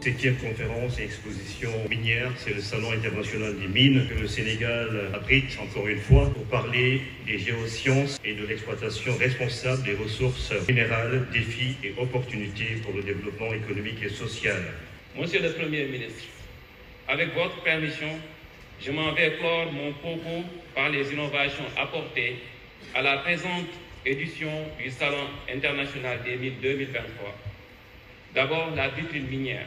7e conférence et exposition minière. C'est le Salon international des mines que le Sénégal abrite encore une fois pour parler des géosciences et de l'exploitation responsable des ressources minérales, défis et opportunités pour le développement économique et social. Monsieur le Premier ministre, avec votre permission, je m'en vais clore mon propos par les innovations apportées à la présente édition du Salon international des mines 2023. D'abord, la vitrine minière,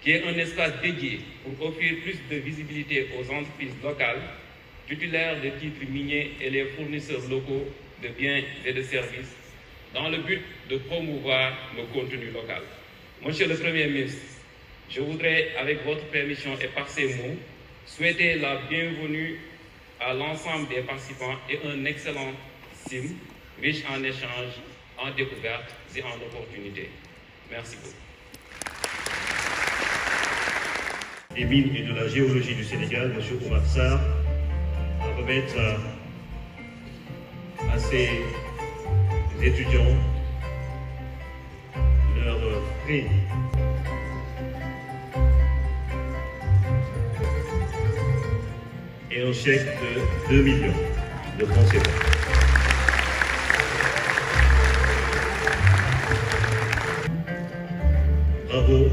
qui est un espace dédié pour offrir plus de visibilité aux entreprises locales, titulaires de titres miniers et les fournisseurs locaux de biens et de services, dans le but de promouvoir le contenu local. Monsieur le Premier ministre, je voudrais, avec votre permission et par ces mots, souhaiter la bienvenue à l'ensemble des participants et un excellent CIM, riche en échanges, en découvertes et en opportunités. Merci beaucoup. Des mines et de la géologie du Sénégal, M. Oumar Sarr, à remettre à ses étudiants leur prix. Et un chèque de 2 millions de francs CFA. Bravo.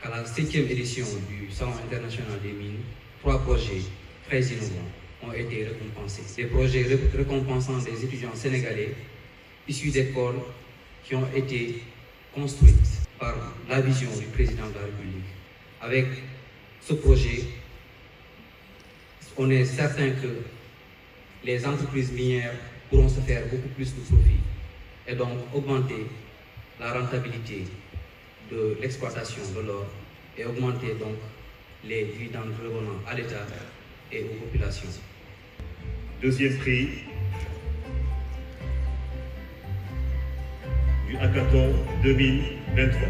À la 7e édition du Salon international des mines, 3 projets très innovants ont été récompensés. Des projets récompensant des étudiants sénégalais issus d'écoles qui ont été construites par la vision du président de la République. Avec ce projet, on est certain que les entreprises minières pourront se faire beaucoup plus de profit et donc augmenter la rentabilité de l'exploitation de l'or et augmenter donc les dividendes revenant à l'État et aux populations. Deuxième prix du Hackathon 2023.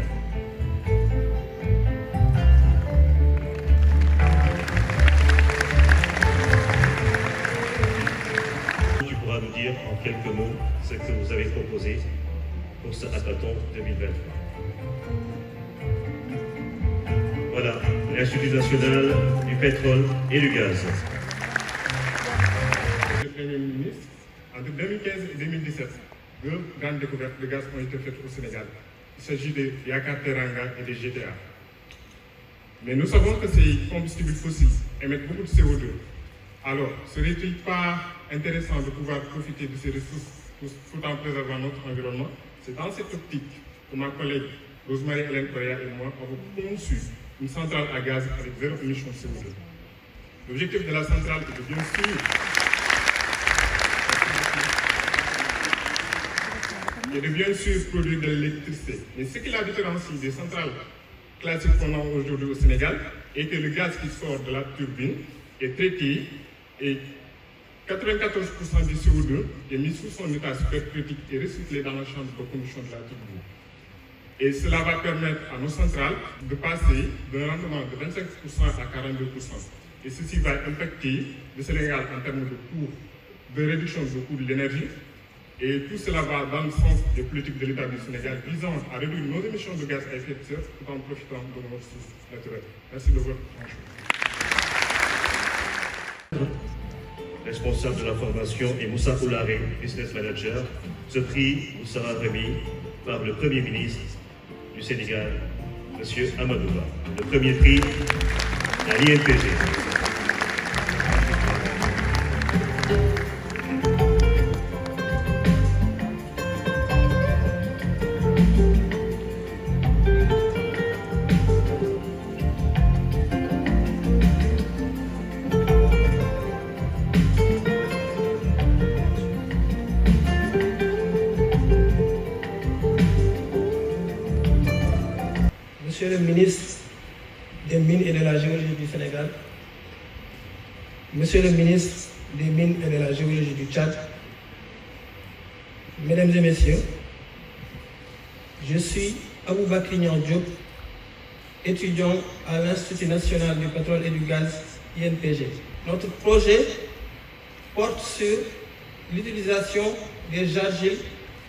Tu pourras nous dire en quelques mots ce que vous avez proposé pour ce Hackathon 2023. Voilà, l'Institut national du pétrole et du gaz. Monsieur le Premier ministre, entre 2015 et 2017, 2 grandes découvertes de gaz ont été faites au Sénégal. Il s'agit de Yakar Teranga et de GTA. Mais nous savons que ces combustibles fossiles émettent beaucoup de CO2. Alors, serait-il pas intéressant de pouvoir profiter de ces ressources tout en préservant notre environnement? C'est dans cette optique que ma collègue Rosemary-Hélène Correa et moi avons conçu une centrale à gaz avec 0 émission de CO2. L'objectif de la centrale est de bien sûr produire de l'électricité. Mais ce qui la différencie des centrales classiques qu'on a aujourd'hui au Sénégal est que le gaz qui sort de la turbine est traité et 94% du CO2 est mis sous son état supercritique et recyclé dans la chambre de combustion de la turbine. Et cela va permettre à nos centrales de passer d'un rendement de 25% à 42%. Et ceci va impacter le Sénégal en termes de coûts, de réduction du coût de l'énergie. Et tout cela va dans le sens des politiques de l'État du Sénégal visant à réduire nos émissions de gaz à effet de serre tout en profitant de nos ressources naturelles. Merci de votre attention. Responsable de la formation, et Moussa Oularé, business manager. Ce prix vous sera remis par le Premier ministre du Sénégal, M. Amadou Ba. Le premier prix à l'INPG. Monsieur le ministre des Mines et de la Géologie du Sénégal, Monsieur le ministre des Mines et de la Géologie du Tchad, Mesdames et Messieurs, je suis Aboubakry Niang Diop, étudiant à l'Institut national du pétrole et du gaz, INPG. Notre projet porte sur l'utilisation des argiles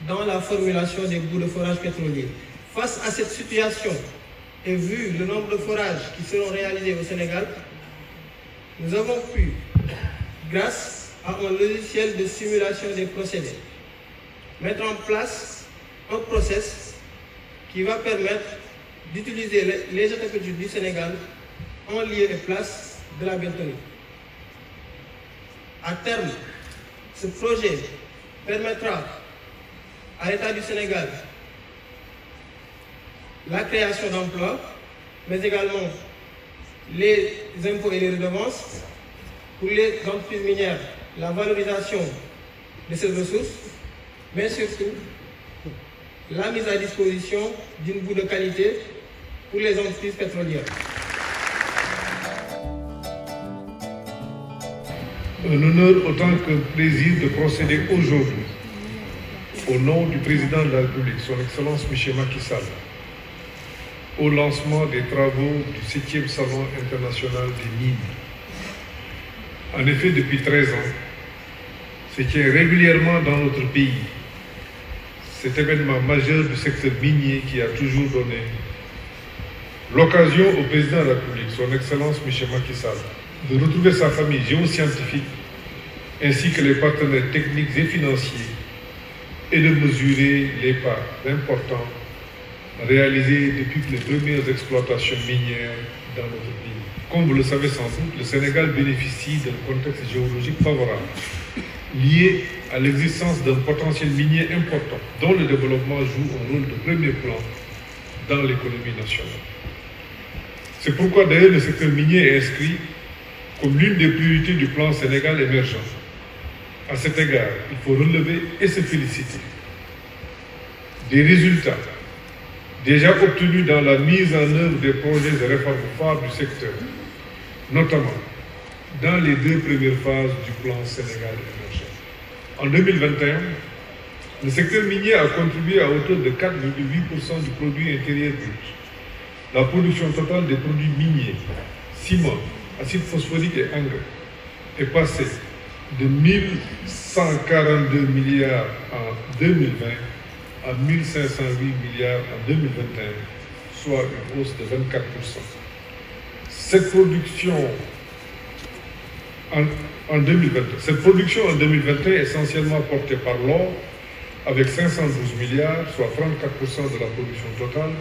dans la formulation des boues de forage pétrolier. Face à cette situation et vu le nombre de forages qui seront réalisés au Sénégal, nous avons pu, grâce à un logiciel de simulation des procédés, mettre en place un process qui va permettre d'utiliser les aquacultures du Sénégal en lieu et place de la bentonite. À terme, ce projet permettra à l'État du Sénégal la création d'emplois, mais également les impôts et les redevances, pour les entreprises minières, la valorisation de ces ressources, mais surtout la mise à disposition d'une boue de qualité pour les entreprises pétrolières. Un honneur autant qu'un plaisir de procéder aujourd'hui, au nom du président de la République, son Excellence M. Macky Sall, au lancement des travaux du 7e Salon international des mines. En effet, depuis 13 ans, se tient régulièrement dans notre pays cet événement majeur du secteur minier qui a toujours donné l'occasion au président de la République, son Excellence M. Macky Sall, de retrouver sa famille géoscientifique ainsi que les partenaires techniques et financiers et de mesurer les pas importants réalisés depuis les premières exploitations minières dans notre pays. Comme vous le savez sans doute, le Sénégal bénéficie d'un contexte géologique favorable, lié à l'existence d'un potentiel minier important, dont le développement joue un rôle de premier plan dans l'économie nationale. C'est pourquoi d'ailleurs le secteur minier est inscrit comme l'une des priorités du plan Sénégal émergent. À cet égard, il faut relever et se féliciter des résultats déjà obtenus dans la mise en œuvre des projets et réformes phares du secteur, notamment dans les 2 premières phases du plan Sénégal émergent. En 2021, le secteur minier a contribué à hauteur de 4,8% du produit intérieur brut. La production totale des produits miniers, ciment, acide phosphorique et engrais, est passée de 1 142 milliards en 2020 à 1 508 milliards en 2021, soit une hausse de 24%. Cette production en 2021 est essentiellement portée par l'or, avec 512 milliards, soit 34% de la production totale,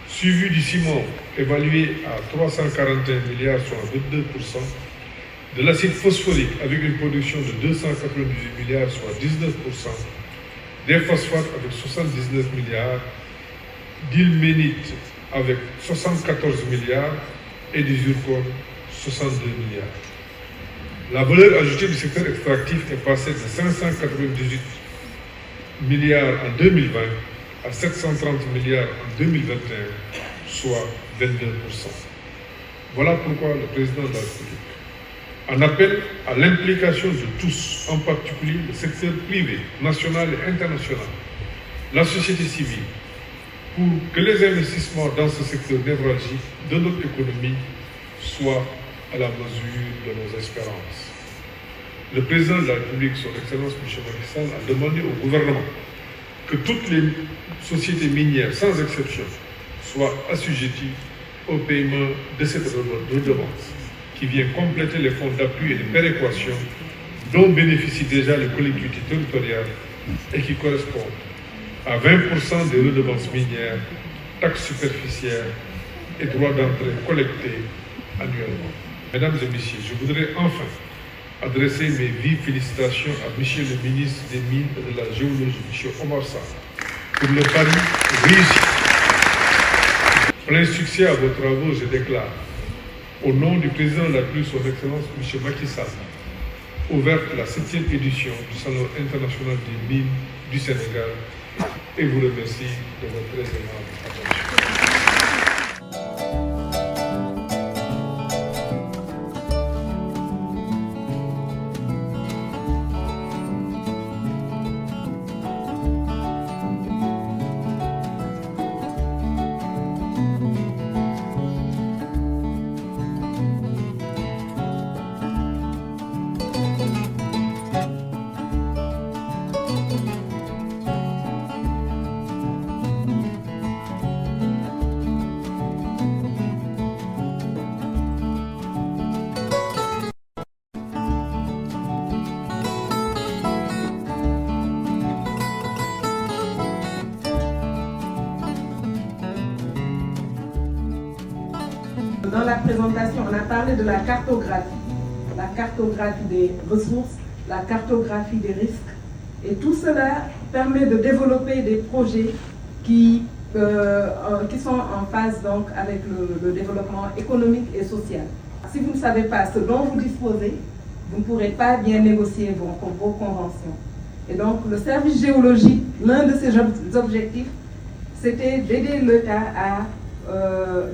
suivi du ciment, évalué à 341 milliards, soit 22%, de l'acide phosphorique, avec une production de 298 milliards, soit 19%, des phosphates avec 79 milliards, d'ilménite avec 74 milliards et du zircon 62 milliards. La valeur ajoutée du secteur extractif est passée de 598 milliards en 2020 à 730 milliards en 2021, soit 22%. Voilà pourquoi le président de la République en appelle à l'implication de tous, en particulier le secteur privé, national et international, la société civile, pour que les investissements dans ce secteur névralgique de notre économie soient à la mesure de nos espérances. Le président de la République, son Excellence M. Macky Sall, a demandé au gouvernement que toutes les sociétés minières, sans exception, soient assujetties au paiement de cette redevance, qui vient compléter les fonds d'appui et de péréquation dont bénéficient déjà les collectivités territoriales et qui correspondent à 20% des redevances minières, taxes superficielles et droits d'entrée collectés annuellement. Mesdames et messieurs, je voudrais enfin adresser mes vives félicitations à M. le ministre des Mines et de la Géologie, M. Omar Sarr, pour le pari réussi. Plein succès à vos travaux, je déclare, au nom du président de la République, son Excellence M. Macky Sall, ouverte la 7e édition du Salon international des mines du Sénégal et vous remercie de votre très aimable attention. dans la présentation, on a parlé de la cartographie des ressources, la cartographie des risques. Et tout cela permet de développer des projets qui sont en phase donc avec le développement économique et social. Si vous ne savez pas ce dont vous disposez, vous ne pourrez pas bien négocier vos conventions. Et donc le service géologique, l'un de ses objectifs, c'était d'aider l'État à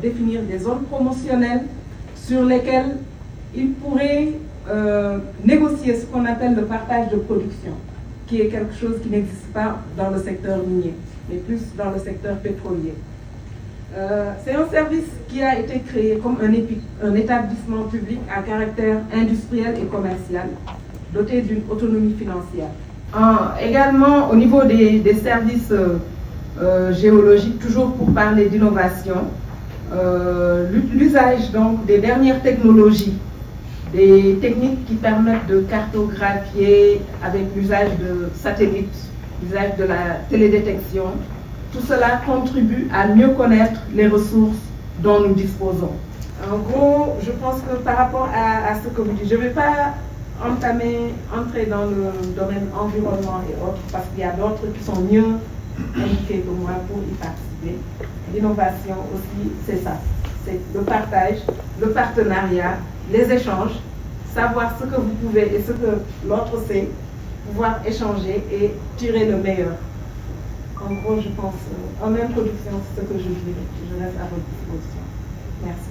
définir des zones promotionnelles sur lesquelles il pourrait négocier ce qu'on appelle le partage de production, qui est quelque chose qui n'existe pas dans le secteur minier, mais plus dans le secteur pétrolier. C'est un service qui a été créé comme un établissement public à caractère industriel et commercial, doté d'une autonomie financière. Également, au niveau des services géologiques, toujours pour parler d'innovation, l'usage donc des dernières technologies, des techniques qui permettent de cartographier avec l'usage de satellites, l'usage de la télédétection, tout cela contribue à mieux connaître les ressources dont nous disposons. En gros, je pense que par rapport à ce que vous dites, je ne vais pas entrer dans le domaine environnement et autres, parce qu'il y a d'autres qui sont mieux indiqués que moi pour y participer. L'innovation aussi, c'est ça. C'est le partage, le partenariat, les échanges, savoir ce que vous pouvez et ce que l'autre sait, pouvoir échanger et tirer le meilleur. En gros, je pense, en introduction, c'est ce que je dirais. Je reste à votre disposition. Merci.